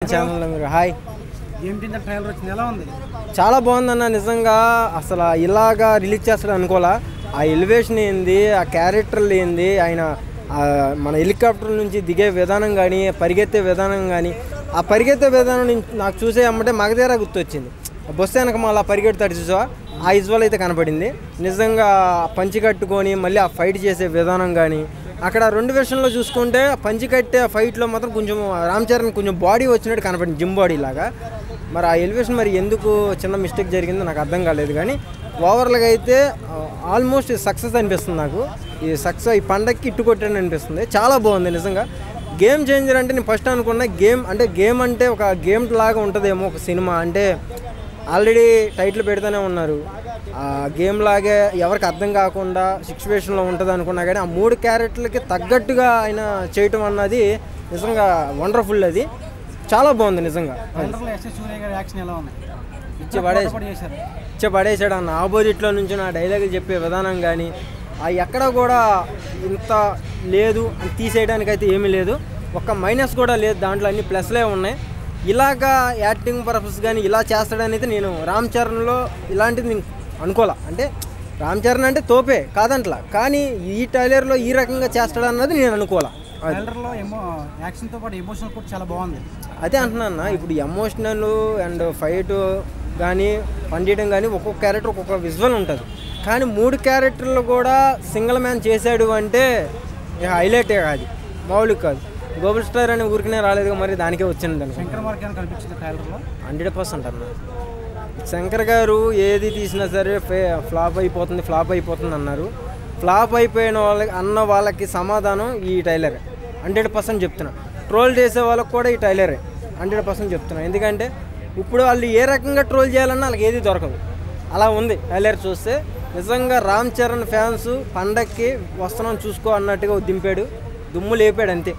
ఛానల్లో మీరు హాయ్ ఏంటి ట్రైలర్ వచ్చింది ఎలా ఉంది? చాలా బాగుందన్న నిజంగా అసలు ఇలాగా రిలీజ్ చేస్తాడు అనుకోలే. ఆ ఎలివేషన్ ఏంది, ఆ క్యారెక్టర్లు ఏంది, ఆయన మన హెలికాప్టర్ నుంచి దిగే విధానం కానీ పరిగెత్తే విధానం కానీ ఆ పరిగెత్తే విధానం నాకు చూసే అమ్మంటే మగధీర గుర్తొచ్చింది. బస్సు వెనక మళ్ళీ పరిగెడతాడు చూసా, ఆ విజువల్ అయితే కనపడింది. నిజంగా పంచి కట్టుకొని మళ్ళీ ఆ ఫైట్ చేసే విధానం కానీ అక్కడ రెండు విషయంలో చూసుకుంటే పంచి కట్టే ఫైట్లో మాత్రం కొంచెం రామ్ చరణ్ కొంచెం బాడీ వచ్చినట్టు కనపడింది, జిమ్ బాడీ లాగా. మరి ఆ ఎలివేషన్ మరి ఎందుకు చిన్న మిస్టేక్ జరిగిందో నాకు అర్థం కాలేదు. కానీ ఓవర్గా అయితే ఆల్మోస్ట్ సక్సెస్ అనిపిస్తుంది నాకు. ఈ పండగకి ఇట్టు కొట్టాను అనిపిస్తుంది. చాలా బాగుంది నిజంగా. గేమ్ చేంజర్ అంటే నేను ఫస్ట్ అనుకున్నా గేమ్ అంటే ఒక గేమ్ లాగా ఉంటుందేమో ఒక సినిమా అంటే. ఆల్రెడీ టైటిల్ పెడుతూనే ఉన్నారు, ఆ గేమ్ లాగే ఎవరికి అర్థం కాకుండా సిచ్యువేషన్లో ఉంటుంది అనుకున్నా. కానీ ఆ మూడు క్యారెక్టర్లకి తగ్గట్టుగా ఆయన చేయటం అన్నది నిజంగా వండర్ఫుల్. అది చాలా బాగుంది నిజంగా. ఇచ్చే పడేసాడు అన్న. ఆపోజిట్లో నుంచి నా డైలాగులు చెప్పే విధానం కానీ ఎక్కడ కూడా ఇంత లేదు అని తీసేయడానికి అయితే ఏమీ లేదు. ఒక్క మైనస్ కూడా లేదు, దాంట్లో అన్ని ప్లస్లే ఉన్నాయి. ఇలాగా యాక్టింగ్ పర్పస్ కానీ ఇలా చేస్తాడని అయితే నేను రామ్ చరణ్లో ఇలాంటిది నేను అనుకోలే. అంటే రామ్ చరణ్ అంటే తోపే కాదంట్లా, కానీ ఈ ట్రైలర్లో ఈ రకంగా చేస్తాడన్నది నేను అనుకోలే. ట్రైలర్లో యాక్షన్తో పాటు ఎమోషనల్ కూడా చాలా బాగుంది. అదే అంటున్నా, ఇప్పుడు ఎమోషనల్ అండ్ ఫైట్ కానీ పండియడం కానీ ఒక్కొక్క క్యారెక్టర్ ఒక్కొక్క విజువల్ ఉంటుంది. కానీ మూడు క్యారెక్టర్లు కూడా సింగిల్ మ్యాన్ చేశాడు అంటే హైలైటే కాదు, మామూలుగా కాదు. గ్లోబల్ స్టార్ అనే ఊరికనే రాలేదు, మరి దానికే వచ్చింది. 100% అన్న. శంకర్ గారు ఏది తీసినా సరే ఫ్లాప్ అయిపోతుంది అన్నారు. ఫ్లాప్ అయిపోయిన వాళ్ళకి సమాధానం ఈ ట్రైలర్ 100% చెప్తున్నా. ట్రోల్ చేసే వాళ్ళకి కూడా ఈ ట్రైలరే 100% చెప్తున్నా. ఎందుకంటే ఇప్పుడు వాళ్ళు ఏ రకంగా ట్రోల్ చేయాలన్నా వాళ్ళకి ఏది దొరకదు, అలా ఉంది ట్రైలర్ చూస్తే. నిజంగా రామ్ చరణ్ ఫ్యాన్స్ పండక్కి వస్తున్నాం చూసుకో అన్నట్టుగా దింపాడు, దుమ్ము లేపాడు అంతే.